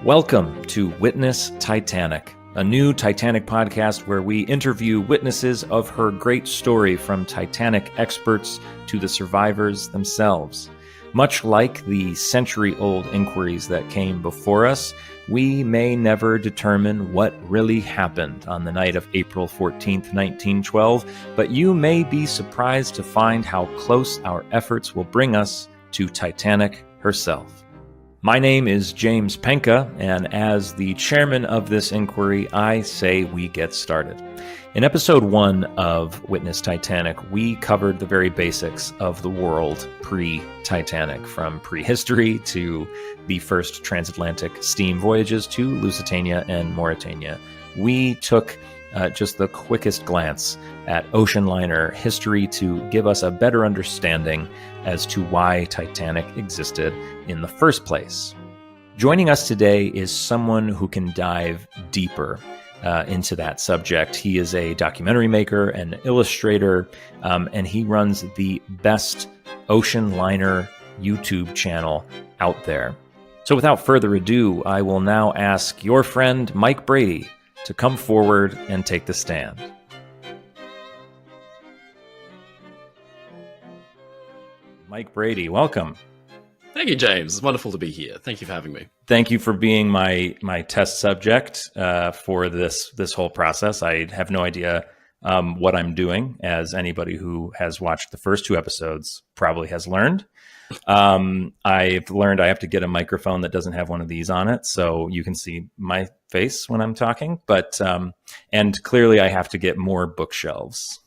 Welcome to Witness Titanic, a new Titanic podcast where we interview witnesses of her great story, from Titanic experts to the survivors themselves. Much like the century-old inquiries that came before us, we may never determine what really happened on the night of April 14th, 1912, but you may be surprised to find how close our efforts will bring us to Titanic herself. My name is James Penca, and as the chairman of this inquiry, I say we get started. In episode 1 of Witness Titanic, we covered the very basics of the world pre-Titanic, from prehistory to the first transatlantic steam voyages to Lusitania and Mauritania. We took just the quickest glance at Oceanliner history to give us a better understanding as to why Titanic existed in the first place. Joining us today is someone who can dive deeper into that subject. He is a documentary maker and illustrator, and he runs the best Oceanliner YouTube channel out there. So without further ado, I will now ask your friend Mike Brady to come forward and take the stand. Mike Brady, welcome. Thank you, James. It's wonderful to be here. Thank you for having me. Thank you for being my test subject for this whole process. I have no idea what I'm doing, as anybody who has watched the first 2 episodes probably has learned. I've learned I have to get a microphone that doesn't have one of these on it, so you can see my face when I'm talking. But and clearly, I have to get more bookshelves.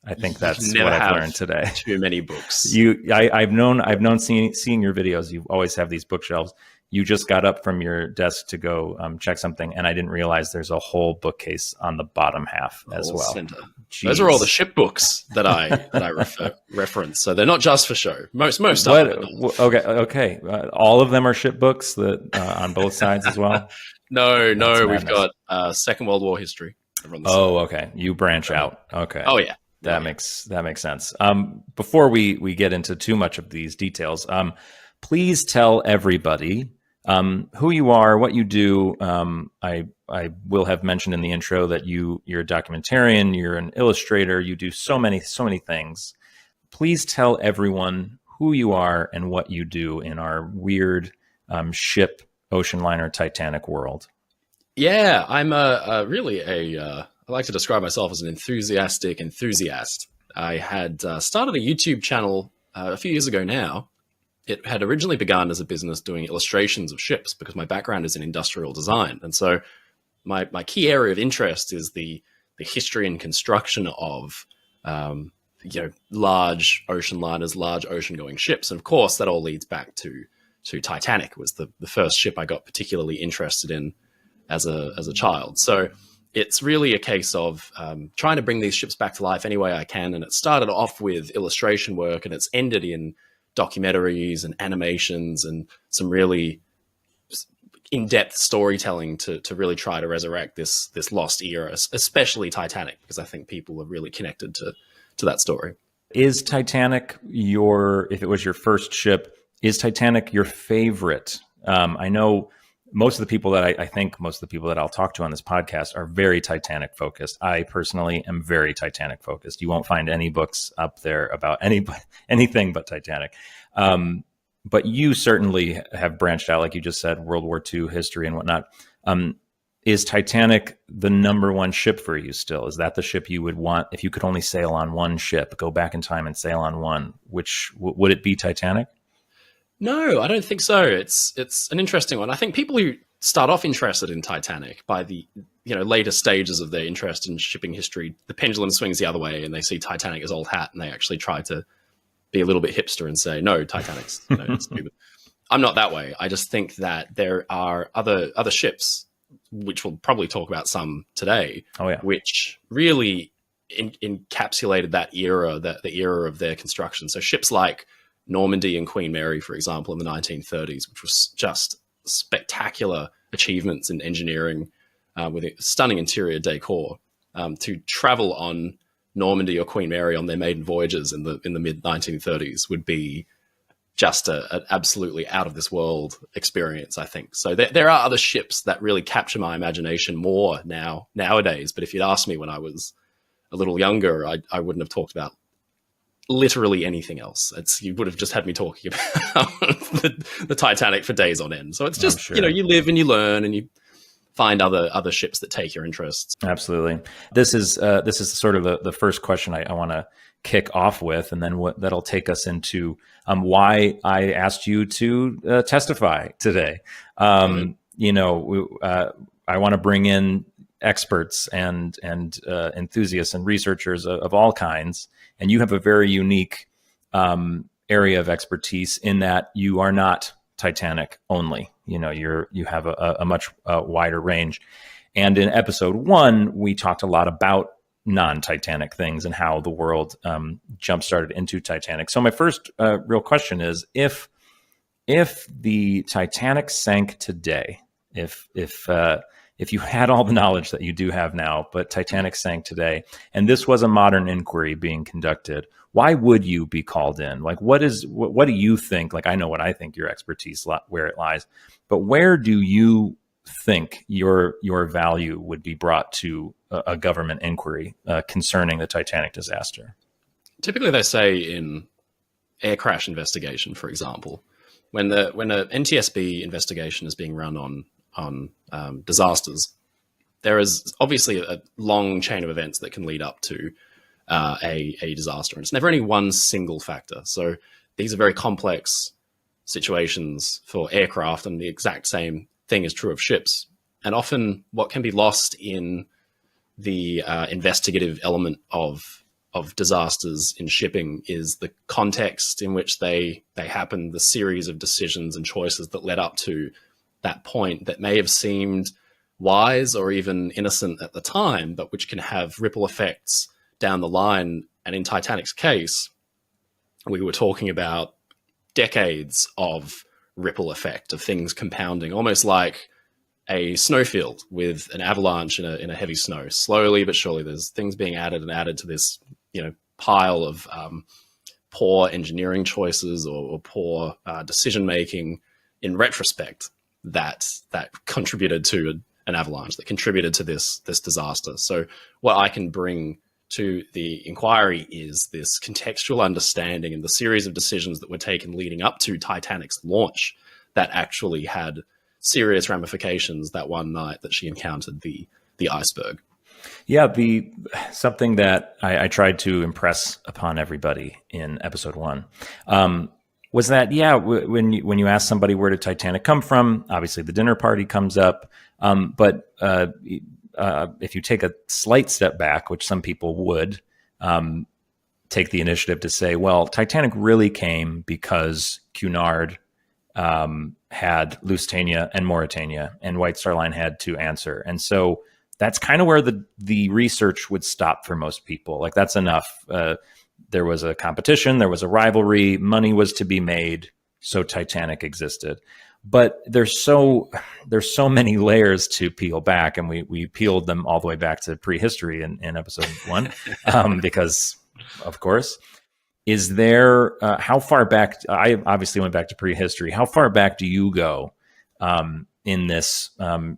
I think that's what I've learned today. Too many books. I've known seeing your videos. You always have these bookshelves. You just got up from your desk to go check something, and I didn't realize there's a whole bookcase on the bottom half as well. Center. Those are all the ship books that I reference. So they're not just for show. Most of them. Okay. All of them are ship books that on both sides as well. No, we've got Second World War history. Okay. You branch out. Okay. Oh yeah. That makes sense. Before we get into too much of these details, please tell everybody who you are, what you do. I will have mentioned in the intro that you're a documentarian, you're an illustrator, you do so many things. Please tell everyone who you are and what you do in our weird ship Oceanliner Titanic world. Yeah, I'm I like to describe myself as an enthusiastic enthusiast. I had started a YouTube channel a few years ago now. It had originally begun as a business doing illustrations of ships because my background is in industrial design. And so my key area of interest is the history and construction of large ocean liners, large ocean-going ships. And of course, that all leads back to Titanic. Was the first ship I got particularly interested in as a child. So it's really a case of trying to bring these ships back to life any way I can. And it started off with illustration work, and it's ended in documentaries and animations and some really in-depth storytelling to really try to resurrect this lost era, especially Titanic, because I think people are really connected to that story. Is Titanic if it was your first ship, is Titanic your favorite? I know most of the people that I'll talk to on this podcast are very Titanic focused. I personally am very Titanic focused. You won't find any books up there about anything but Titanic. But you certainly have branched out, like you just said, World War II history and whatnot. Is Titanic the number one ship for you still? Is that the ship you would want if you could only sail on one ship, go back in time and sail on one? Which would it be, Titanic? No, I don't think so. It's an interesting one. I think people who start off interested in Titanic, by the later stages of their interest in shipping history, the pendulum swings the other way and they see Titanic as old hat and they actually try to be a little bit hipster and say, no, Titanic's stupid. I'm not that way. I just think that there are other ships, which we'll probably talk about some today, which really encapsulated that era, the era of their construction. So ships like Normandy and Queen Mary, for example, in the 1930s, which was just spectacular achievements in engineering with a stunning interior decor. To travel on Normandy or Queen Mary on their maiden voyages in the mid 1930s would be just an absolutely out of this world experience, I think. So there are other ships that really capture my imagination more nowadays. But if you'd asked me when I was a little younger, I wouldn't have talked about literally anything else. You would have just had me talking about the Titanic for days on end. So it's just, sure. You live and you learn and you find other ships that take your interests. Absolutely. This is sort of the first question I want to kick off with, and then that'll take us into why I asked you to testify today. I want to bring in experts and enthusiasts and researchers of all kinds, and you have a very unique area of expertise in that you are not Titanic only. You have a much wider range. And in episode 1, we talked a lot about non-Titanic things and how the world jump-started into Titanic. So my first real question is, if the Titanic sank today, if you had all the knowledge that you do have now, but Titanic sank today, and this was a modern inquiry being conducted, why would you be called in? Like, what do you think? Like, I know what I think your expertise, where it lies, but where do you think your value would be brought to a government inquiry concerning the Titanic disaster? Typically, they say in air crash investigation, for example, when a NTSB investigation is being run on disasters, there is obviously a long chain of events that can lead up to a disaster. And it's never any one single factor. So these are very complex situations for aircraft, and the exact same thing is true of ships. And often what can be lost in the investigative element of disasters in shipping is the context in which they happen, the series of decisions and choices that led up to that point that may have seemed wise or even innocent at the time, but which can have ripple effects down the line. And in Titanic's case, we were talking about decades of ripple effect, of things compounding, almost like a snowfield with an avalanche in a heavy snow. Slowly but surely, there's things being added and added to this, pile of poor engineering choices or poor decision making in retrospect that contributed to an avalanche, that contributed to this disaster. So what I can bring to the inquiry is this contextual understanding and the series of decisions that were taken leading up to Titanic's launch that actually had serious ramifications that one night that she encountered the iceberg. Yeah, something that I tried to impress upon everybody in episode 1 was that, when you ask somebody where did Titanic come from, obviously the dinner party comes up, but if you take a slight step back, which some people would take the initiative to say, well, Titanic really came because Cunard had Lusitania and Mauritania, and White Star Line had to answer. And so that's kind of where the research would stop for most people. Like, that's enough. There was a competition, there was a rivalry, money was to be made, so Titanic existed. But there's so many layers to peel back, and we peeled them all the way back to prehistory in episode 1, because, of course. Is there, how far back, I obviously went back to prehistory, how far back do you go in this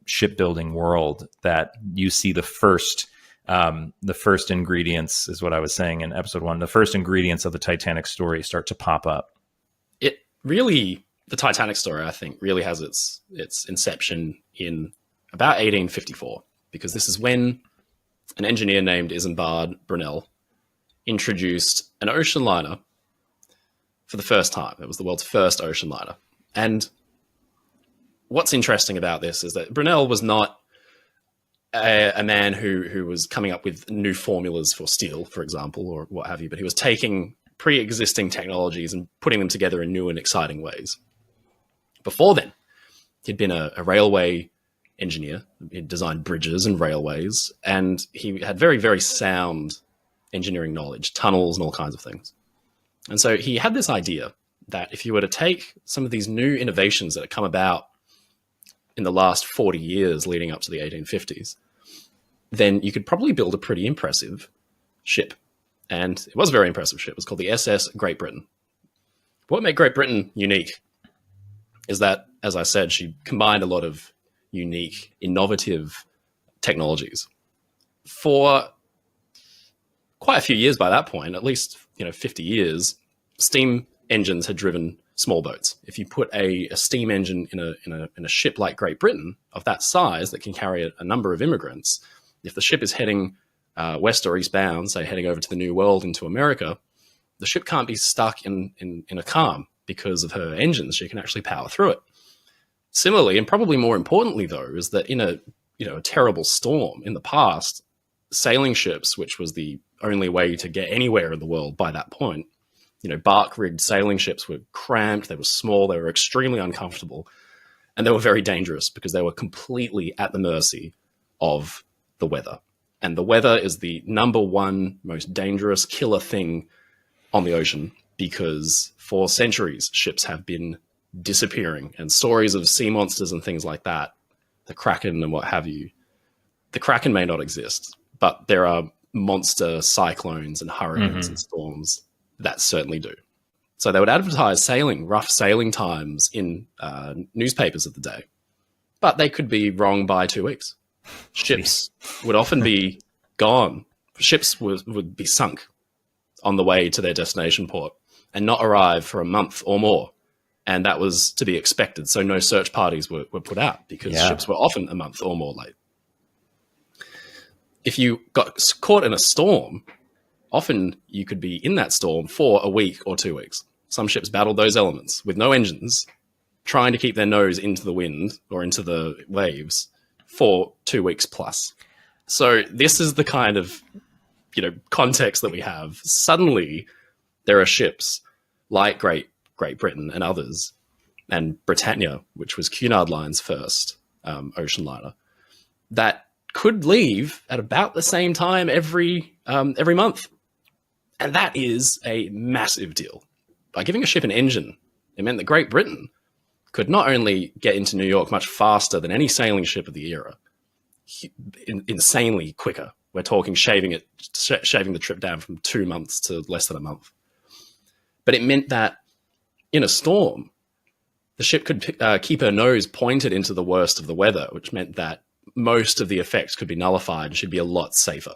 shipbuilding world that you see the first ingredients, is what I was saying in episode 1, the first ingredients of the Titanic story start to pop up? It really, the Titanic story, I think, really has its inception in about 1854, because this is when an engineer named Isambard Brunel introduced an ocean liner for the first time. It was the world's first ocean liner. And what's interesting about this is that Brunel was not a man who was coming up with new formulas for steel, for example, or what have you, but he was taking pre-existing technologies and putting them together in new and exciting ways. Before then, he'd been a railway engineer. He'd designed bridges and railways, and he had very, very sound engineering knowledge, tunnels and all kinds of things. And so he had this idea that if you were to take some of these new innovations that had come about in the last 40 years leading up to the 1850s, then you could probably build a pretty impressive ship. And it was a very impressive ship. It was called the SS Great Britain. What made Great Britain unique is that, as I said, she combined a lot of unique, innovative technologies. For quite a few years by that point, at least 50 years, steam engines had driven small boats. If you put a steam engine in a ship like Great Britain of that size that can carry a number of immigrants, if the ship is heading west or eastbound, say heading over to the New World into America, the ship can't be stuck in a calm because of her engines. She can actually power through it. Similarly, and probably more importantly, though, is that in a terrible storm in the past, sailing ships, which was the only way to get anywhere in the world by that point, bark-rigged sailing ships were cramped, they were small, they were extremely uncomfortable, and they were very dangerous because they were completely at the mercy of the weather. And the weather is the number one most dangerous killer thing on the ocean, because for centuries, ships have been disappearing, and stories of sea monsters and things like that, the Kraken and what have you. The Kraken may not exist, but there are monster cyclones and hurricanes and storms that certainly do. So they would advertise rough sailing times in newspapers of the day, but they could be wrong by 2 weeks. Ships would often be gone. Ships would be sunk on the way to their destination port and not arrive for a month or more. And that was to be expected. So no search parties were put out because ships were often a month or more late. If you got caught in a storm, often you could be in that storm for a week or 2 weeks. Some ships battled those elements with no engines, trying to keep their nose into the wind or into the waves for 2 weeks plus. So this is the kind of context that we have. Suddenly, there are ships like Great Britain and others, and Britannia, which was Cunard Line's first ocean liner, that could leave at about the same time every month. And that is a massive deal. By giving a ship an engine, it meant that Great Britain could not only get into New York much faster than any sailing ship of the era, insanely quicker. We're talking shaving the trip down from 2 months to less than a month. But it meant that in a storm, the ship could keep her nose pointed into the worst of the weather, which meant that most of the effects could be nullified and should be a lot safer.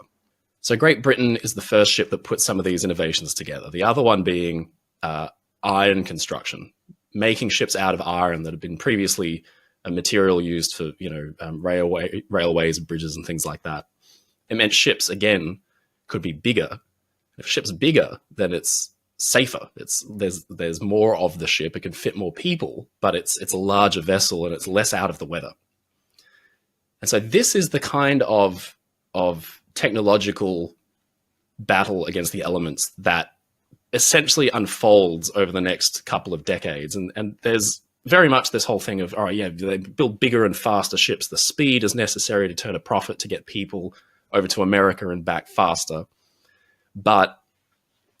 So Great Britain is the first ship that put some of these innovations together. The other one being iron construction, making ships out of iron that had been previously a material used for railways, bridges, and things like that. It meant ships again could be bigger. If a ship's bigger, then it's safer. There's more of the ship. It can fit more people, but it's a larger vessel and it's less out of the weather. And so this is the kind of technological battle against the elements that essentially unfolds over the next couple of decades. And there's very much this whole thing of, they build bigger and faster ships. The speed is necessary to turn a profit to get people over to America and back faster. But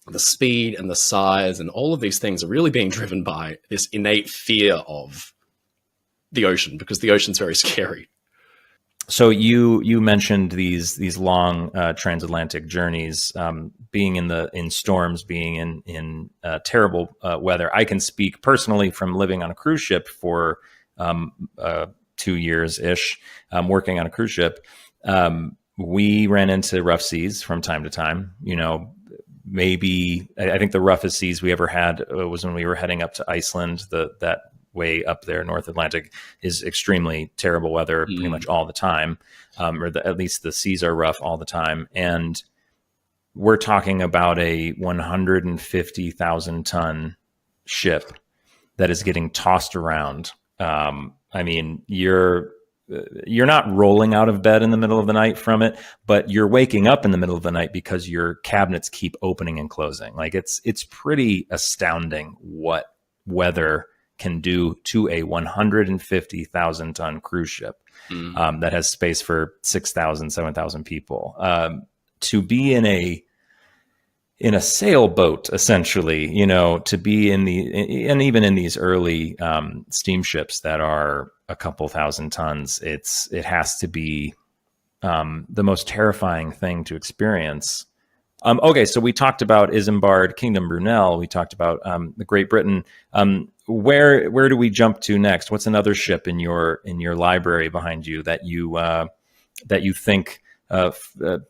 the speed and the size and all of these things are really being driven by this innate fear of the ocean, because the ocean's very scary. So you mentioned these long transatlantic journeys, being in storms, being in terrible weather. I can speak personally from living on a cruise ship for 2 years ish, working on a cruise ship. We ran into rough seas from time to time. Maybe I think the roughest seas we ever had was when we were heading up to Iceland. That way up there, North Atlantic, is extremely terrible weather pretty much all the time, at least the seas are rough all the time. And we're talking about a 150,000 ton ship that is getting tossed around. You're not rolling out of bed in the middle of the night from it, but you're waking up in the middle of the night because your cabinets keep opening and closing. Like it's pretty astounding what weather can do to a 150,000 ton cruise ship that has space for 6,000, 7,000 people. To be in a sailboat, essentially, to be and even in these early steamships that are a couple thousand tons, it has to be the most terrifying thing to experience, Okay, so we talked about Isambard, Kingdom Brunel. We talked about the Great Britain. Where do we jump to next? What's another ship in your library behind you that you think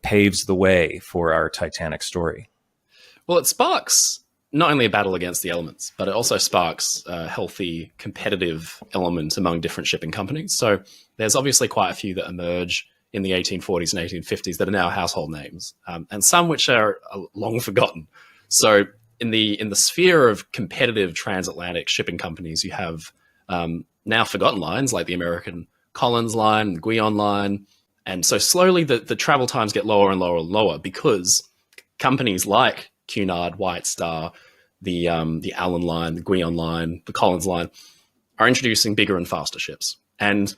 paves the way for our Titanic story? Well, it sparks not only a battle against the elements, but it also sparks a healthy competitive element among different shipping companies. So there's obviously quite a few that emerge in the 1840s and 1850s that are now household names, and some which are long forgotten. So in the sphere of competitive transatlantic shipping companies, you have now forgotten lines like the American Collins Line, the Guion Line, and so slowly the travel times get lower and lower and lower because companies like Cunard, White Star, the Allen Line, the Guion Line, the Collins Line are introducing bigger and faster ships. And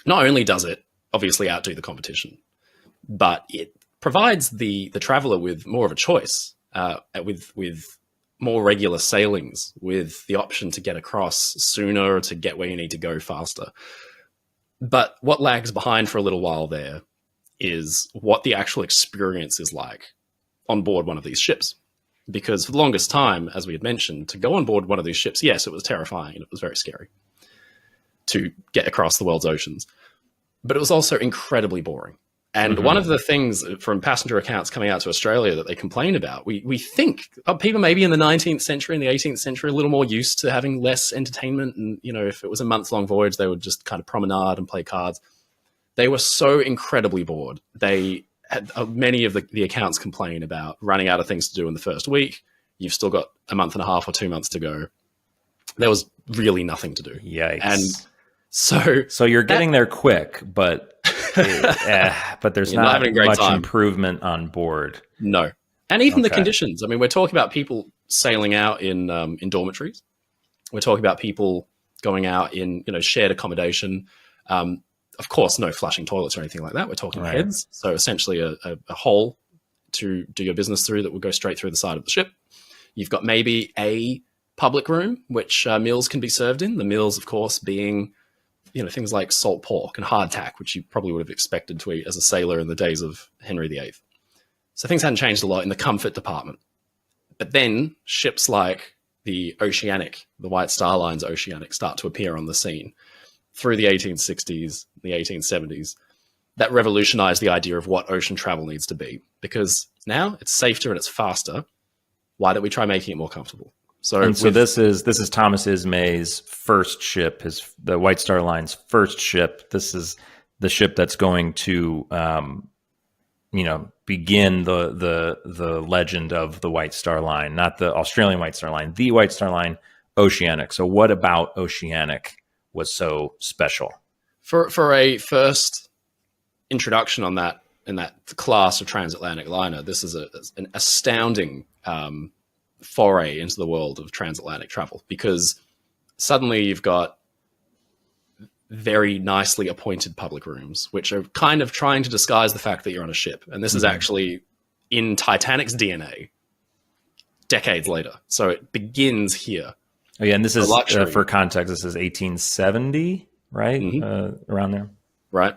not only does it obviously outdo the competition, but it provides the traveler with more of a choice, with more regular sailings, with the option to get across sooner, to get where you need to go faster. But what lags behind for a little while there is what the actual experience is like on board one of these ships. Because for the longest time, as we had mentioned, to go on board one of these ships, yes, it was terrifying and it was very scary to get across the world's oceans. But it was also incredibly boring. And one of the things from passenger accounts coming out to Australia that they complain about, we think people maybe in the 19th century and the 18th century, a little more used to having less entertainment. And, you know, if it was a month-long voyage, they would just kind of promenade and play cards. They were so incredibly bored. They had many of the accounts complain about running out of things to do in the first week. You've still got a month and a half or 2 months to go. There was really nothing to do. Yikes. And so you're getting there quick, but there's not much improvement on board. No. And even the conditions. I mean, we're talking about people sailing out in dormitories. We're talking about people going out in, shared accommodation. Of course, no flushing toilets or anything like that. We're talking heads. So essentially a hole to do your business through that will go straight through the side of the ship. You've got maybe a public room, which meals can be served in. The meals, of course, being, things like salt pork and hardtack, which you probably would have expected to eat as a sailor in the days of Henry VIII. So things hadn't changed a lot in the comfort department. But then ships like the Oceanic, the White Star Line's Oceanic, start to appear on the scene through the 1860s, the 1870s. That revolutionized the idea of what ocean travel needs to be, because now it's safer and it's faster. Why don't we try making it more comfortable? So this is Thomas Ismay's first ship, the White Star Line's first ship. This is the ship that's going to, begin the legend of the White Star Line, not the Australian White Star Line, the White Star Line, Oceanic. So what about Oceanic was so special? For a first introduction in that class of transatlantic liner, this is an astounding foray into the world of transatlantic travel, because suddenly you've got very nicely appointed public rooms, which are kind of trying to disguise the fact that you're on a ship. And this is actually in Titanic's DNA decades later. So it begins here. Oh, yeah, and this is, for context, this is 1870, right? Around there. Right.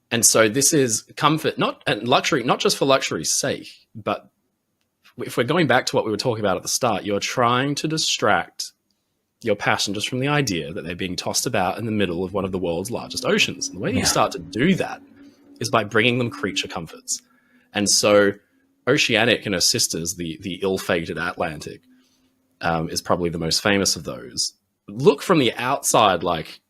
And so this is comfort, and luxury, not just for luxury's sake, but if we're going back to what we were talking about at the start, you're trying to distract your passengers from the idea that they're being tossed about in the middle of one of the world's largest oceans. And the way you start to do that is by bringing them creature comforts. And so Oceanic and her sisters, the ill-fated Atlantic, is probably the most famous of those. Look from the outside like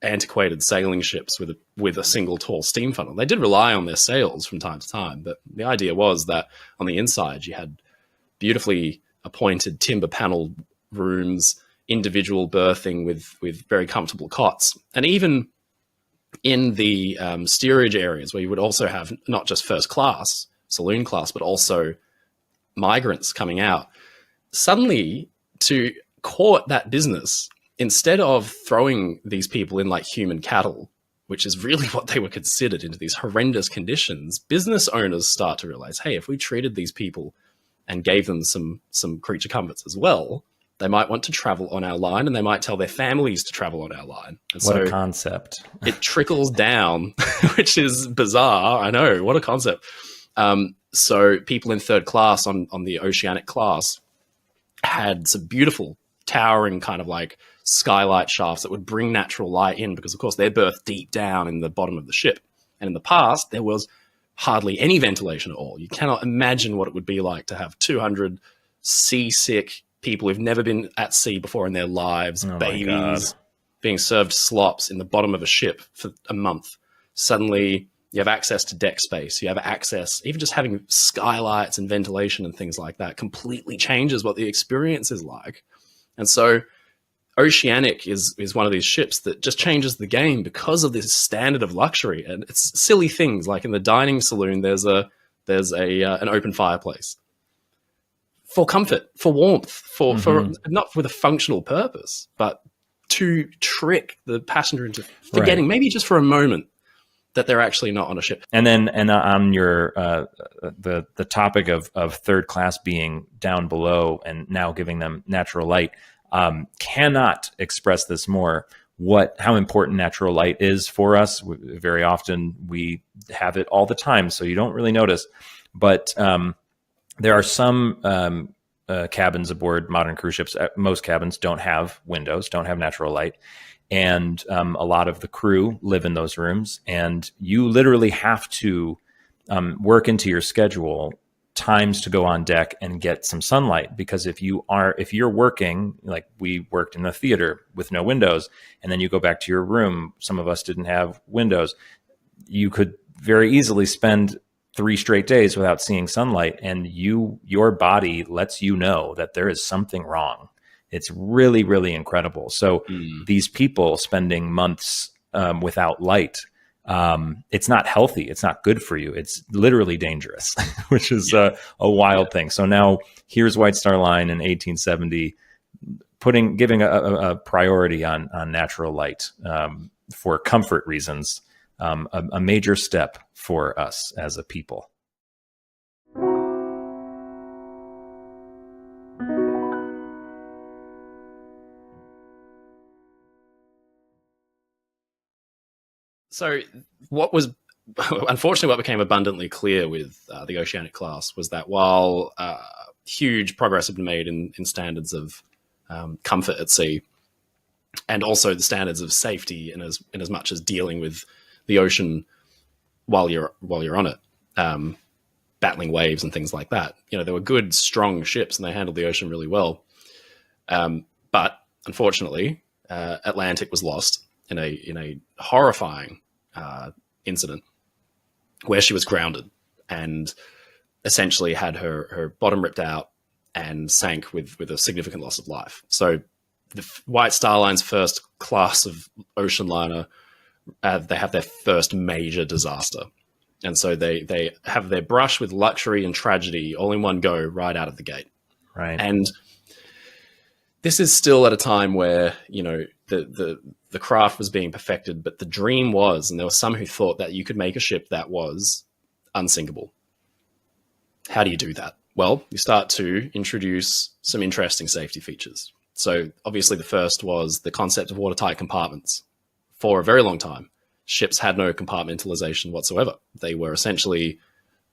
antiquated sailing ships with a single tall steam funnel. They did rely on their sails from time to time, but the idea was that on the inside you had beautifully appointed timber paneled rooms, individual berthing with very comfortable cots. And even in the steerage areas, where you would also have not just first class, saloon class, but also migrants coming out, suddenly to court that business, instead of throwing these people in like human cattle, which is really what they were considered, into these horrendous conditions, business owners start to realize, hey, if we treated these people and gave them some creature comforts as well, they might want to travel on our line, and they might tell their families to travel on our line. And what a concept. It trickles down, which is bizarre. I know, what a concept. So people in third class on the Oceanic class had some beautiful towering kind of like skylight shafts that would bring natural light in, because of course they're berthed deep down in the bottom of the ship. And in the past, there was hardly any ventilation at all. You cannot imagine what it would be like to have 200 seasick people who've never been at sea before in their lives, babies, being served slops in the bottom of a ship for a month. Suddenly you have access to deck space. You have access, even just having skylights and ventilation and things like that completely changes what the experience is like. And so Oceanic is one of these ships that just changes the game because of this standard of luxury. And it's silly things like in the dining saloon, there's an open fireplace for comfort, for warmth, for not with a functional purpose, but to trick the passenger into forgetting, maybe just for a moment, that they're actually not on a ship. And then, on your the topic of third class being down below and now giving them natural light, cannot express this more. How important natural light is for us. Very often we have it all the time, so you don't really notice. But there are some cabins aboard modern cruise ships. Most cabins don't have windows, don't have natural light. And a lot of the crew live in those rooms, and you literally have to work into your schedule times to go on deck and get some sunlight. Because if you're working, like we worked in the theater with no windows, and then you go back to your room, some of us didn't have windows, you could very easily spend 3 straight days without seeing sunlight, and your body lets you know that there is something wrong. It's really, really incredible. So these people spending months without light, it's not healthy. It's not good for you. It's literally dangerous, which is a wild thing. So now here's White Star Line in 1870, giving a priority on natural light for comfort reasons, a major step for us as a people. So unfortunately, what became abundantly clear with the Oceanic class was that while huge progress had been made in standards of comfort at sea, and also the standards of safety in as much as dealing with the ocean while you're on it, battling waves and things like that, there were good, strong ships and they handled the ocean really well. But unfortunately, Atlantic was lost in a horrifying incident where she was grounded and essentially had her bottom ripped out and sank with a significant loss of life. So the White Star Line's first class of ocean liner, they have their first major disaster. And so they have their brush with luxury and tragedy all in one go right out of the gate. Right. And this is still at a time where, the craft was being perfected, but the dream was, and there were some who thought that you could make a ship that was unsinkable. How do you do that? Well, you start to introduce some interesting safety features. So obviously the first was the concept of watertight compartments. For a very long time, ships had no compartmentalization whatsoever. They were essentially,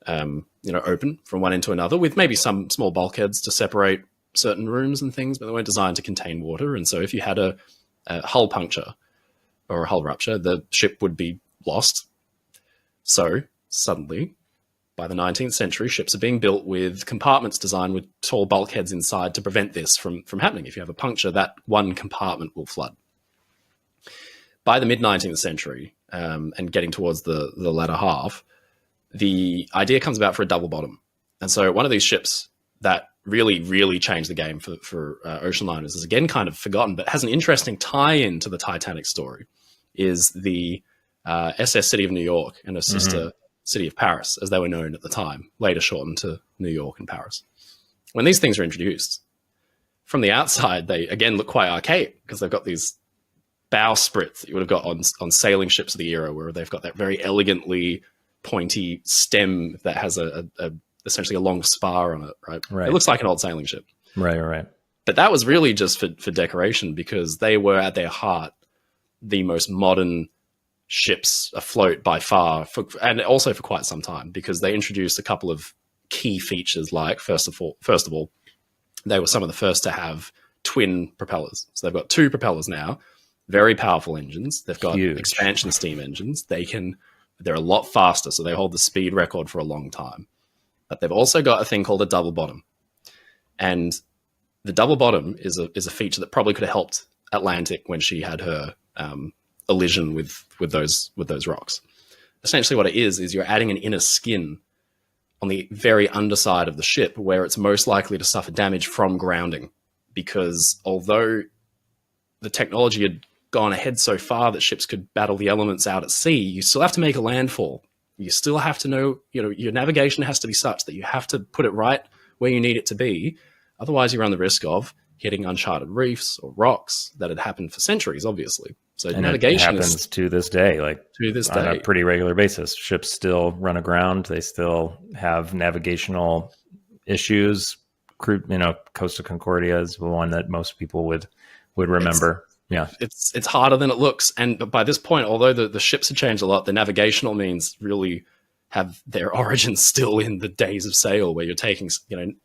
open from one end to another with maybe some small bulkheads to separate certain rooms and things, but they weren't designed to contain water. And so if you had a hull puncture or a hull rupture, the ship would be lost. So suddenly, by the 19th century, ships are being built with compartments designed with tall bulkheads inside to prevent this from happening. If you have a puncture, that one compartment will flood. By the mid-19th century, and getting towards the latter half, the idea comes about for a double bottom. And so one of these ships that really, really changed the game for ocean liners is again kind of forgotten, but has an interesting tie-in to the Titanic story, is the SS City of New York and her sister City of Paris, as they were known at the time, later shortened to New York and Paris. When these things are introduced, from the outside, they again look quite archaic because they've got these bowsprits that you would have got on sailing ships of the era, where they've got that very elegantly pointy stem that has essentially a long spar on it, right? It looks like an old sailing ship. Right. But that was really just for decoration, because they were at their heart the most modern ships afloat by far, and also for quite some time, because they introduced a couple of key features like, first of all, they were some of the first to have twin propellers. So they've got 2 propellers now, very powerful engines. They've got expansion steam engines. They're a lot faster, so they hold the speed record for a long time. But they've also got a thing called a double bottom. And the double bottom is a feature that probably could have helped Atlantic when she had her elision with those rocks. Essentially what it is you're adding an inner skin on the very underside of the ship where it's most likely to suffer damage from grounding. Because although the technology had gone ahead so far that ships could battle the elements out at sea, you still have to make a landfall. You still have to know, your navigation has to be such that you have to put it right where you need it to be. Otherwise, you run the risk of hitting uncharted reefs or rocks that had happened for centuries, obviously. So and navigation it happens to this day, on a pretty regular basis. Ships still run aground. They still have navigational issues. Costa Concordia is the one that most people would remember. It's harder than it looks. And by this point, although the ships have changed a lot, the navigational means really have their origins still in the days of sail, where you're taking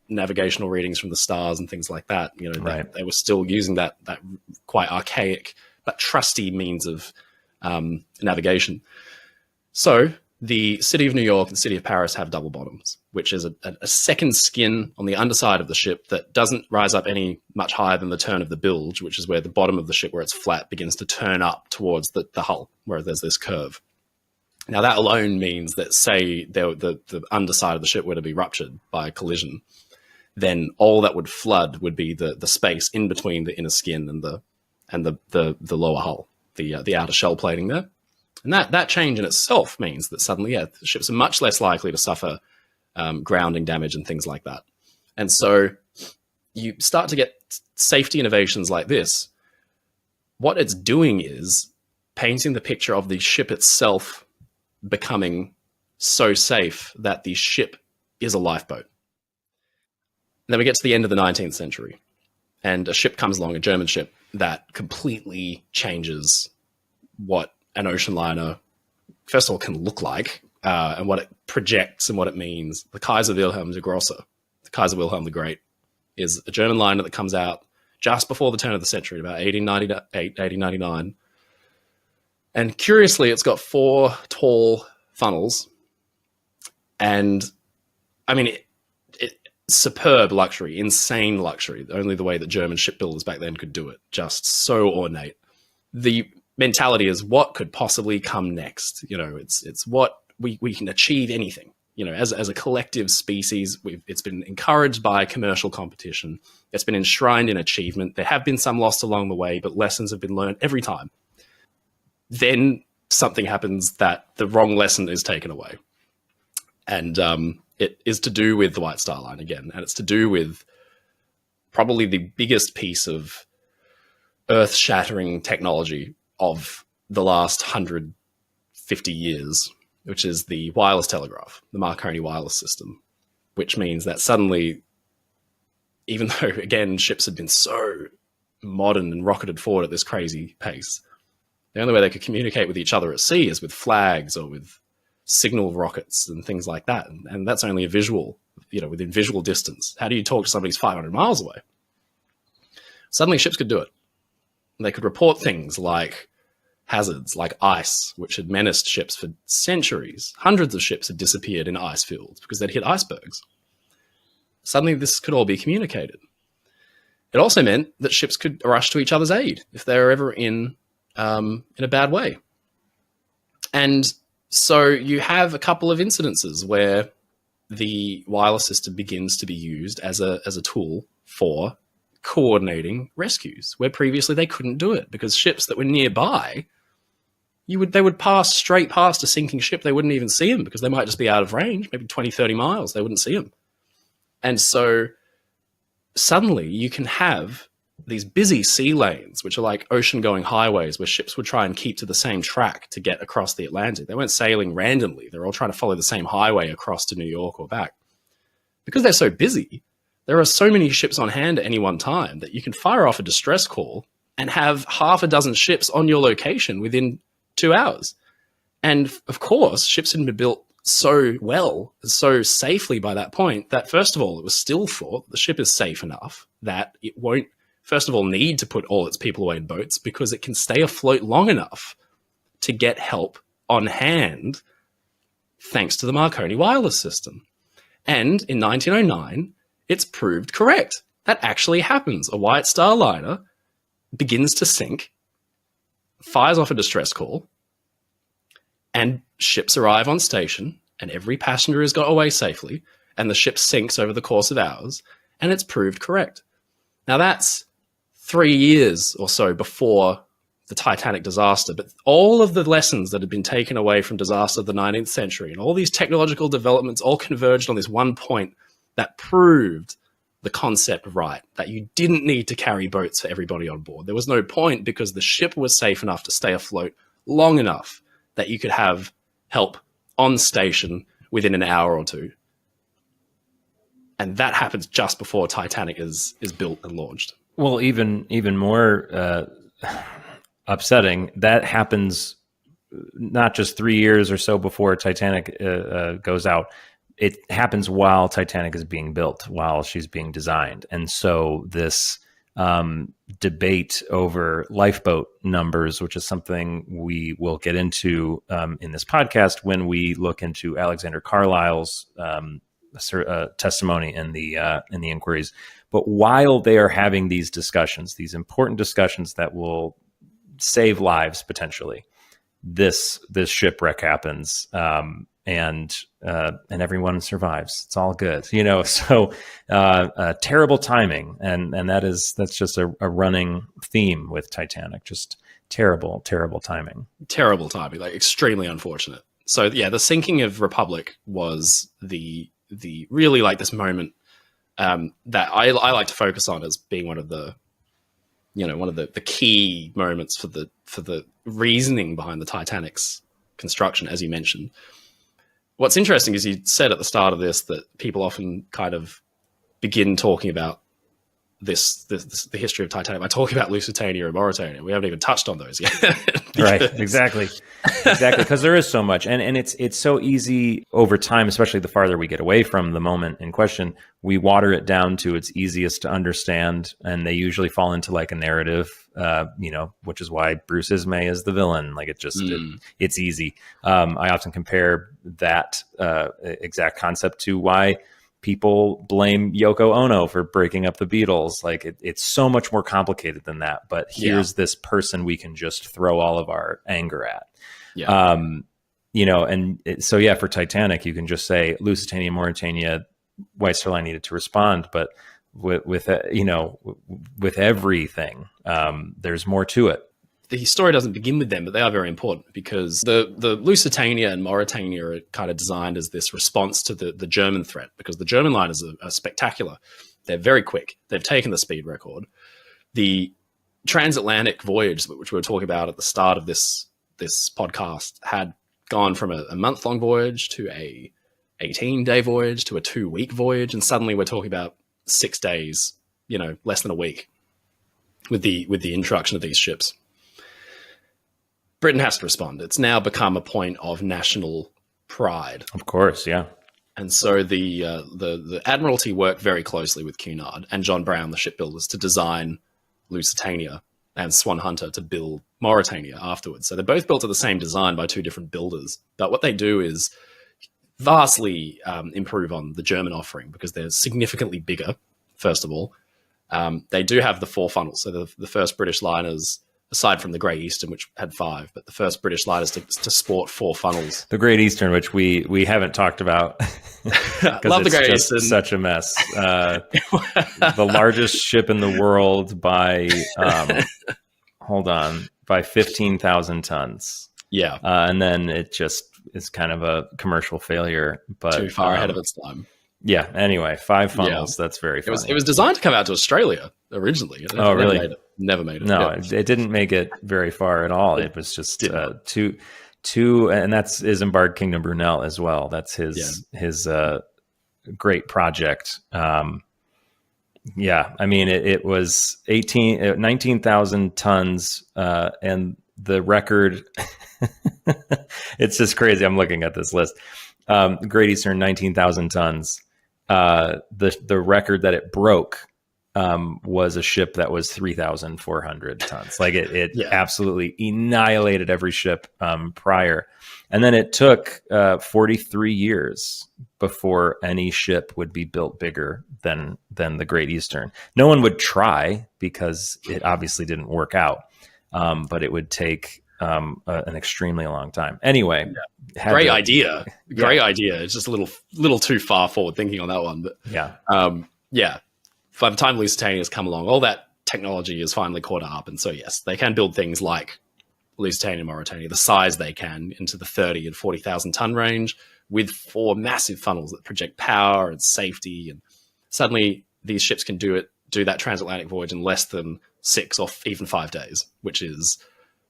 navigational readings from the stars and things like that. Right. They were still using that quite archaic but trusty means of navigation. So the city of New York and the city of Paris have double bottoms, which is a second skin on the underside of the ship that doesn't rise up any much higher than the turn of the bilge, which is where the bottom of the ship, where it's flat, begins to turn up towards the hull, where there's this curve. Now, that alone means that, say, the underside of the ship were to be ruptured by a collision, then all that would flood would be the space in between the inner skin and the lower hull, the outer shell plating there. And that change in itself means that suddenly, the ships are much less likely to suffer grounding damage and things like that. And so you start to get safety innovations like this. What it's doing is painting the picture of the ship itself becoming so safe that the ship is a lifeboat. And then we get to the end of the 19th century, and a ship comes along, a German ship, that completely changes what an ocean liner, first of all, can look like, and what it projects and what it means. The Kaiser Wilhelm der Grosse, the Kaiser Wilhelm the Great, is a German liner that comes out just before the turn of the century, about 1898, 1899. And curiously, it's got 4 tall funnels. And I mean, superb luxury, insane luxury, only the way that German shipbuilders back then could do it. Just so ornate. The mentality is, what could possibly come next? It's what we can achieve anything. As a collective species, it's been encouraged by commercial competition. It's been enshrined in achievement. There have been some lost along the way, but lessons have been learned every time. Then something happens that the wrong lesson is taken away. And it is to do with the White Star Line again. And it's to do with probably the biggest piece of earth-shattering technology of the last 150 years, which is the wireless telegraph, the Marconi wireless system, which means that suddenly, even though, again, ships had been so modern and rocketed forward at this crazy pace, the only way they could communicate with each other at sea is with flags or with signal rockets and things like that. And that's only a visual, within visual distance. How do you talk to somebody who's 500 miles away? Suddenly ships could do it. They could report things like hazards, like ice, which had menaced ships for centuries. Hundreds of ships had disappeared in ice fields because they'd hit icebergs. Suddenly this could all be communicated. It also meant that ships could rush to each other's aid if they were ever in a bad way. And so you have a couple of incidences where the wireless system begins to be used as a tool for coordinating rescues, where previously they couldn't do it because ships that were nearby, they would pass straight past a sinking ship. They wouldn't even see them because they might just be out of range, maybe 20, 30 miles. They wouldn't see them. And so suddenly you can have these busy sea lanes, which are like ocean-going highways where ships would try and keep to the same track to get across the Atlantic. They weren't sailing randomly. They're all trying to follow the same highway across to New York or back. Because they're so busy, there are so many ships on hand at any one time that you can fire off a distress call and have half a dozen ships on your location within 2 hours. And of course, ships had been built so well, so safely by that point that, first of all, it was still thought the ship is safe enough that it won't, first of all, need to put all its people away in boats, because it can stay afloat long enough to get help on hand thanks to the Marconi wireless system. And in 1909, it's proved correct. That actually happens. A White Star liner begins to sink, fires off a distress call, and ships arrive on station, and every passenger has got away safely, and the ship sinks over the course of hours, and it's proved correct. Now, that's 3 years or so before the Titanic disaster, but all of the lessons that had been taken away from disaster of the 19th century and all these technological developments all converged on this one point that proved the concept right, that you didn't need to carry boats for everybody on board. There was no point, because the ship was safe enough to stay afloat long enough that you could have help on station within an hour or two. And that happens just before Titanic is built and launched. Well, even more upsetting, that happens not just 3 years or so before Titanic goes out. It happens while Titanic is being built, while she's being designed. And so this debate over lifeboat numbers, which is something we will get into in this podcast when we look into Alexander Carlisle's testimony in the inquiries. But while they are having these discussions, these important discussions that will save lives potentially, this shipwreck happens. And everyone survives. It's all good, So terrible timing, and that's just a running theme with Titanic. Just terrible timing. Terrible timing, like extremely unfortunate. So yeah, the sinking of Republic was the really like this moment that I like to focus on as being one of the key moments for the reasoning behind the Titanic's construction, as you mentioned. What's interesting is you said at the start of this that people often kind of begin talking about the history of Titanic by talking about Lusitania and Mauritania. We haven't even touched on those yet. Right, exactly. Because there is so much, and it's so easy over time, especially the farther we get away from the moment in question, we water it down to its easiest to understand, and they usually fall into like a narrative, which is why Bruce Ismay is the villain. Like it's easy. I often compare that exact concept to why people blame Yoko Ono for breaking up the Beatles. Like it's so much more complicated than that. But here's this person we can just throw all of our anger at. Yeah. For Titanic, you can just say Lusitania, Mauritania, White Star Line needed to respond, but with everything, there's more to it. The story doesn't begin with them, but they are very important because the Lusitania and Mauritania are kind of designed as this response to the German threat, because the German liners are spectacular. They're very quick. They've taken the speed record. The transatlantic voyage, which we were talking about at the start of this podcast, had gone from a month-long voyage to a 18-day voyage to a 2-week voyage, and suddenly we're talking about 6 days, less than a week with the introduction of these ships. Britain has to respond. It's now become a point of national pride. Of course, yeah. And so the Admiralty worked very closely with Cunard and John Brown, the shipbuilders, to design Lusitania, and Swan Hunter to build Mauritania afterwards. So they're both built to the same design by two different builders. But what they do is vastly improve on the German offering because they're significantly bigger, first of all. They do have the 4 funnels. So the first British liners, aside from the Great Eastern, which had 5, but the first British liners to sport 4 funnels. The Great Eastern, which we haven't talked about. Love the Great Eastern. Such a mess. The largest ship in the world by, by 15,000 tons. Yeah. And then it just is kind of a commercial failure. But too far ahead of its time. Yeah. Anyway, 5 funnels. Yeah. That's very funny. It was designed to come out to Australia originally. Really? Never made it. No, it didn't make it very far at all. It was just two, and that's Isambard Kingdom Brunel as well. That's his great project. Yeah, I mean it was 19,000 tons, and the record. It's just crazy. I'm looking at this list. Great Eastern, 19,000 tons. The record that it broke was a ship that was 3,400 tons. Like it absolutely annihilated every ship prior. And then it took 43 years before any ship would be built bigger than the Great Eastern. No one would try because it obviously didn't work out, but it would take an extremely long time. Anyway, great idea. It's just a little too far forward thinking on that one, but by the time Lusitania has come along, all that technology is finally caught up, and so yes, they can build things like Lusitania and Mauritania, the size they can, into the 30 and 40,000 ton range, with 4 massive funnels that project power and safety, and suddenly these ships can do that transatlantic voyage in less than 6 or even 5 days, which is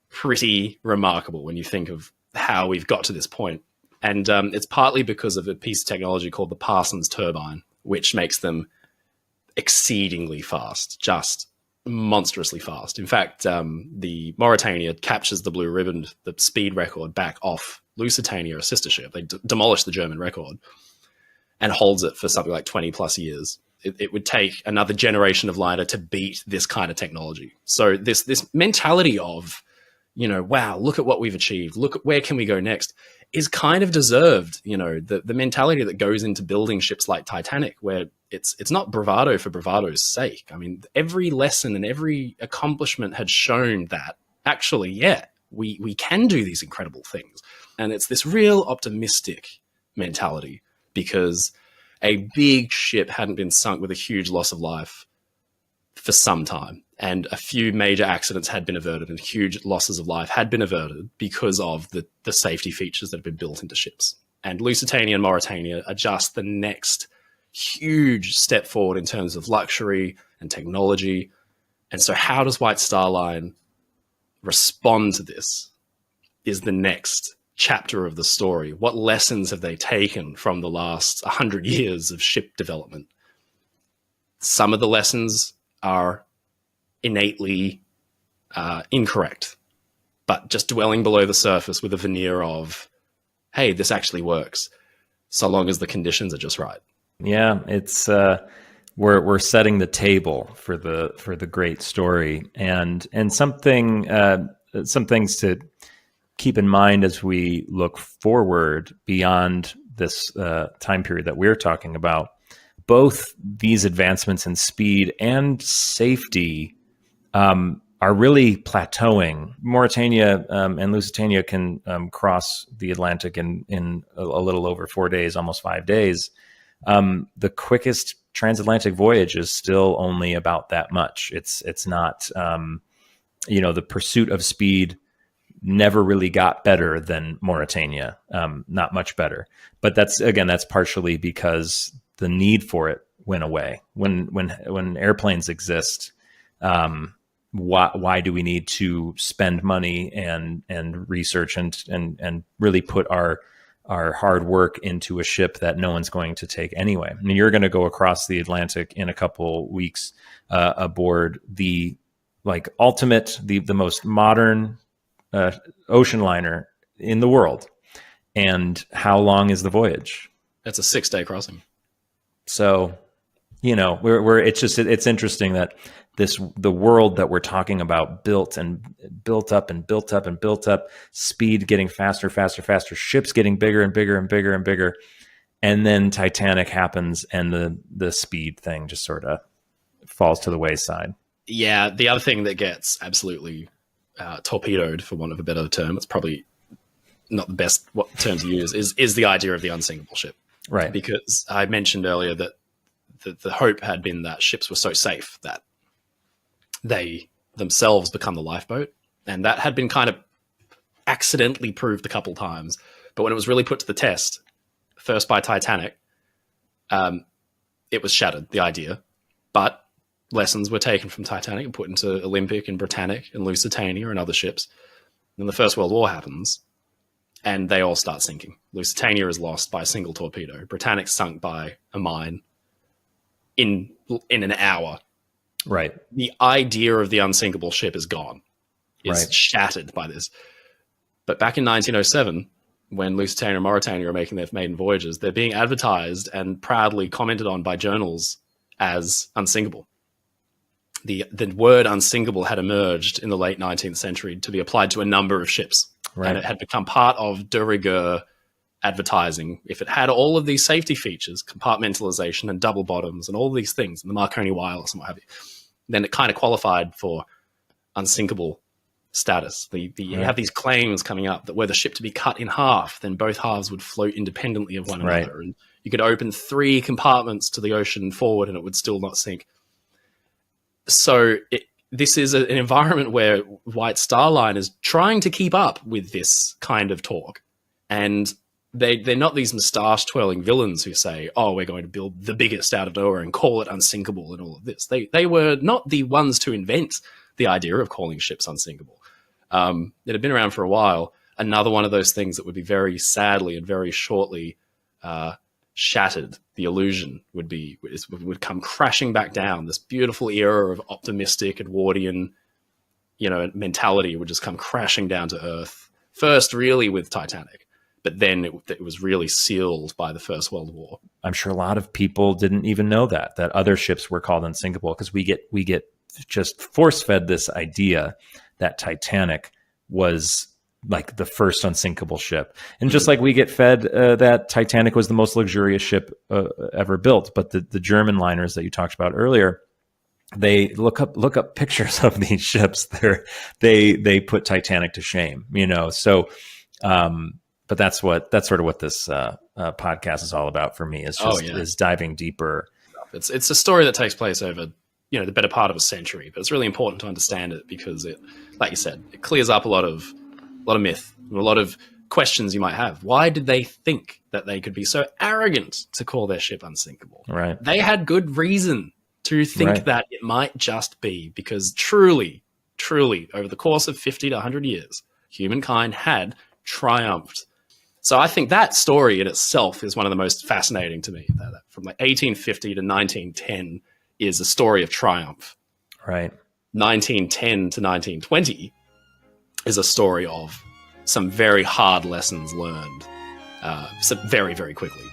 pretty remarkable when you think of how we've got to this point. And it's partly because of a piece of technology called the Parsons turbine, which makes them exceedingly fast, just monstrously fast. In fact, the Mauritania captures the blue ribbon, the speed record, back off Lusitania, a sister ship. They demolished the German record and holds it for something like 20 plus years. It would take another generation of liner to beat this kind of technology. So this mentality of, wow, look at what we've achieved, look at where can we go next, is kind of deserved. The mentality that goes into building ships like Titanic, where it's not bravado for bravado's sake. I mean, every lesson and every accomplishment had shown that actually, we can do these incredible things. And it's this real optimistic mentality, because a big ship hadn't been sunk with a huge loss of life for some time. And a few major accidents had been averted, and huge losses of life had been averted because of the safety features that have been built into ships. And Lusitania and Mauritania are just the next huge step forward in terms of luxury and technology. And so how does White Star Line respond to this is the next chapter of the story. What lessons have they taken from the last 100 years of ship development? Some of the lessons are innately incorrect, but just dwelling below the surface with a veneer of, hey, this actually works, so long as the conditions are just right. Yeah, it's we're setting the table for the great story, and some things to keep in mind as we look forward beyond this time period that we're talking about. Both these advancements in speed and safety are really plateauing. Mauritania and Lusitania can cross the Atlantic in a little over 4 days, almost 5 days. The quickest transatlantic voyage is still only about that much. It's not, the pursuit of speed never really got better than Mauritania, not much better. But that's partially because the need for it went away. When airplanes exist, why do we need to spend money and research and really put our hard work into a ship that no one's going to take anyway? I mean, you're going to go across the Atlantic in a couple weeks aboard the ultimate, the most modern Oceanliner in the world. And how long is the voyage? That's a 6-day crossing. So, it's interesting that the world that we're talking about built up, speed getting faster, ships getting bigger and bigger and bigger and bigger. And then Titanic happens and the speed thing just sort of falls to the wayside. Yeah. The other thing that gets absolutely torpedoed, for want of a better term, it's probably not the best term to use, is the idea of the unsinkable ship. Right. Because I mentioned earlier that the hope had been that ships were so safe that they themselves become the lifeboat. And that had been kind of accidentally proved a couple times. But when it was really put to the test, first by Titanic, it was shattered, the idea. But lessons were taken from Titanic and put into Olympic and Britannic and Lusitania and other ships. Then the First World War happens, and they all start sinking. Lusitania is lost by a single torpedo. Britannic's sunk by a mine in an hour. Right. The idea of the unsinkable ship is gone. It's shattered by this. But back in 1907, when Lusitania and Mauritania are making their maiden voyages, they're being advertised and proudly commented on by journals as unsinkable. The word unsinkable had emerged in the late 19th century to be applied to a number of ships. Right. And it had become part of de rigueur advertising. If it had all of these safety features, compartmentalization and double bottoms and all these things, and the Marconi wireless and what have you, then it kind of qualified for unsinkable status. You have these claims coming up that were the ship to be cut in half, then both halves would float independently of one another. And you could open 3 compartments to the ocean forward and it would still not sink. So this is an environment where White Star Line is trying to keep up with this kind of talk. And they're not these moustache-twirling villains who say, oh, we're going to build the biggest out of nowhere and call it unsinkable and all of this. They were not the ones to invent the idea of calling ships unsinkable. It had been around for a while. Another one of those things that would be very sadly and very shortly shattered. The illusion would come crashing back down. This beautiful era of optimistic Edwardian, mentality would just come crashing down to earth. First, really with Titanic, but then it was really sealed by the First World War. I'm sure a lot of people didn't even know that other ships were called unsinkable, because we get just force-fed this idea that Titanic was like the first unsinkable ship. And just like we get fed that Titanic was the most luxurious ship ever built. But the German liners that you talked about earlier, they look up pictures of these ships. They put Titanic to shame, So, but that's sort of what this podcast is all about for me, is just is diving deeper. It's a story that takes place over the better part of a century, but it's really important to understand it because it, like you said, it clears up a lot of myth and a lot of questions you might have. Why did they think that they could be so arrogant to call their ship unsinkable? Right. They had good reason to think that it might just be because truly, over the course of 50 to 100 years, humankind had triumphed. So I think that story in itself is one of the most fascinating to me. That from like 1850 to 1910 is a story of triumph. Right. 1910 to 1920 is a story of some very hard lessons learned so very, very quickly.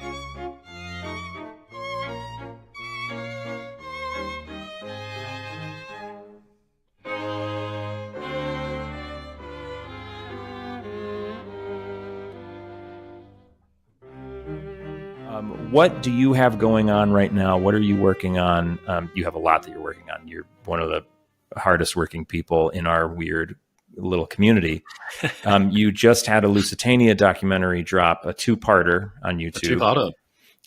What do you have going on right now? What are you working on? You have a lot that you're working on. You're one of the hardest working people in our weird little community. You just had a Lusitania documentary drop, a 2-parter on YouTube. A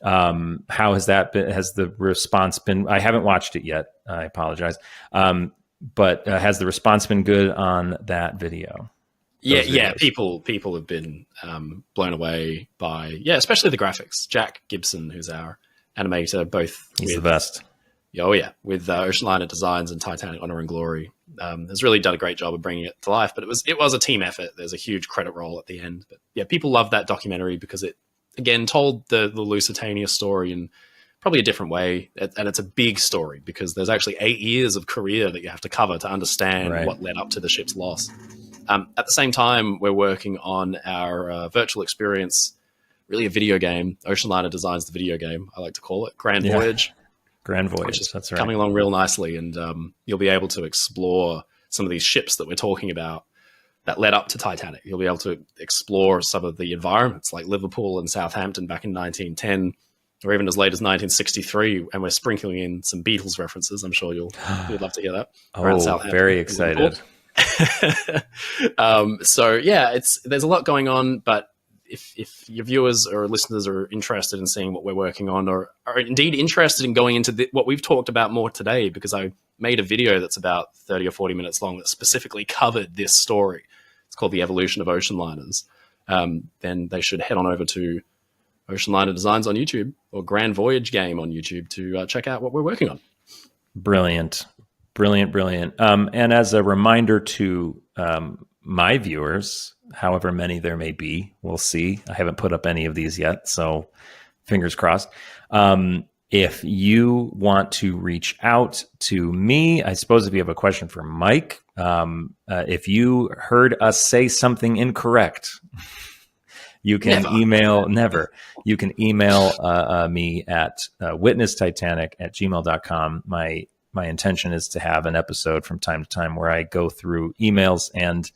2-parter. How has that been? Has the response been? I haven't watched it yet. I apologize. But has the response been good on that video? Yeah. People have been blown away by, especially the graphics. Jack Gibson, who's our animator, both. He's the best. Oh yeah, with Oceanliner Designs and Titanic Honor and Glory, has really done a great job of bringing it to life. But it was a team effort. There's a huge credit roll at the end. But yeah, people love that documentary because it again told the Lusitania story in probably a different way, and it's a big story because there's actually 8 years of career that you have to cover to understand what led up to the ship's loss. At the same time, we're working on our virtual experience, really a video game. Oceanliner Designs the video game, I like to call it, Grand Voyage. Grand Voyage, which is that's right. Coming along real nicely, and you'll be able to explore some of these ships that we're talking about that led up to Titanic. You'll be able to explore some of the environments like Liverpool and Southampton back in 1910, or even as late as 1963, and we're sprinkling in some Beatles references. I'm sure you'd love to hear that. Oh, very excited. So yeah, there's a lot going on, but if your viewers or listeners are interested in seeing what we're working on, or are indeed interested in going into what we've talked about more today, because I made a video that's about 30 or 40 minutes long that specifically covered this story. It's called The Evolution of Ocean Liners. Then they should head on over to Oceanliner Designs on YouTube or Grand Voyage Game on YouTube to check out what we're working on. Brilliant. And as a reminder to my viewers, however many there may be, we'll see. I haven't put up any of these yet, so fingers crossed. If you want to reach out to me, I suppose if you have a question for Mike, if you heard us say something incorrect, You can Never. email, never. You can email me at witnesstitanic@gmail.com. My intention is to have an episode from time to time where I go through emails and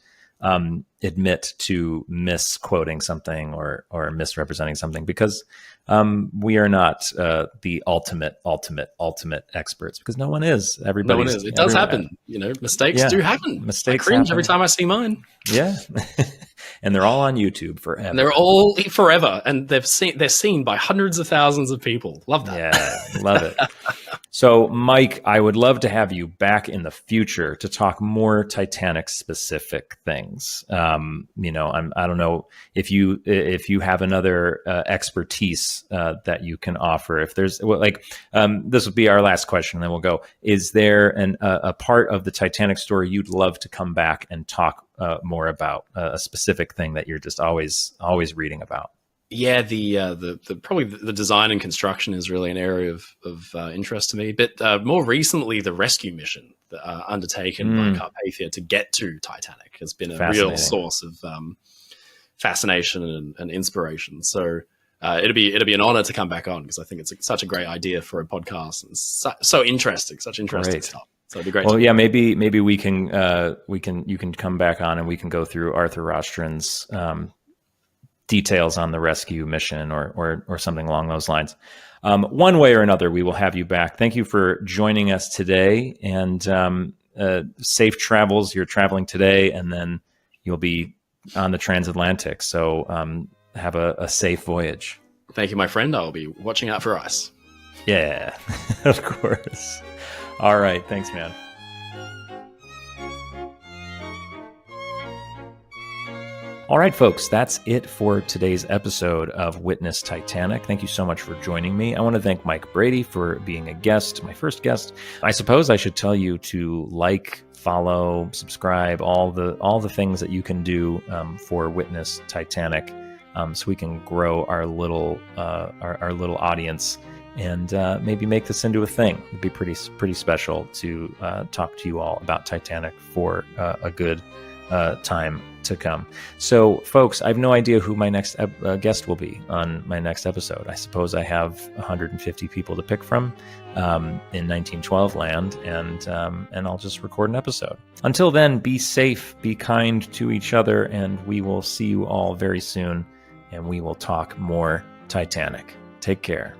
admit to misquoting something or misrepresenting something, because we are not the ultimate experts, because no one is. No one is. It does happen. Mistakes do happen. Mistakes I cringe happen every time I see mine. Yeah. And they're all on YouTube forever. And they're all forever, and they're seen by hundreds of thousands of people. Love that. Yeah, love it. So, Mike, I would love to have you back in the future to talk more Titanic specific things. I don't know if you have another expertise that you can offer. If there's this would be our last question, and then we'll go. Is there a part of the Titanic story you'd love to come back and talk more about, a specific thing that you're just always reading about? Yeah, the probably the design and construction is really an area of interest to me. But more recently, the rescue mission undertaken by Carpathia to get to Titanic has been a real source of fascination and inspiration. So it'd be an honor to come back on, because I think it's such a great idea for a podcast, and so interesting, such interesting stuff. So it'd be great. Well, yeah, maybe you can come back on and we can go through Arthur Rostron's details on the rescue mission or something along those lines. One way or another, we will have you back. Thank you for joining us today, and safe travels. You're traveling today, and then you'll be on the transatlantic. So have a safe voyage. Thank you, my friend. I'll be watching out for ice. Yeah, of course. All right. Thanks, man. All right, folks, that's it for today's episode of Witness Titanic. Thank you so much for joining me. I want to thank Mike Brady for being a guest, my first guest. I suppose I should tell you to like, follow, subscribe, all the things that you can do for Witness Titanic, so we can grow our little audience and maybe make this into a thing. It'd be pretty special to talk to you all about Titanic for a good time to come. So, folks, I have no idea who my next guest will be on my next episode. I suppose I have 150 people to pick from in 1912 land, and I'll just record an episode. Until then, be safe, be kind to each other, and we will see you all very soon, and we will talk more Titanic. Take care.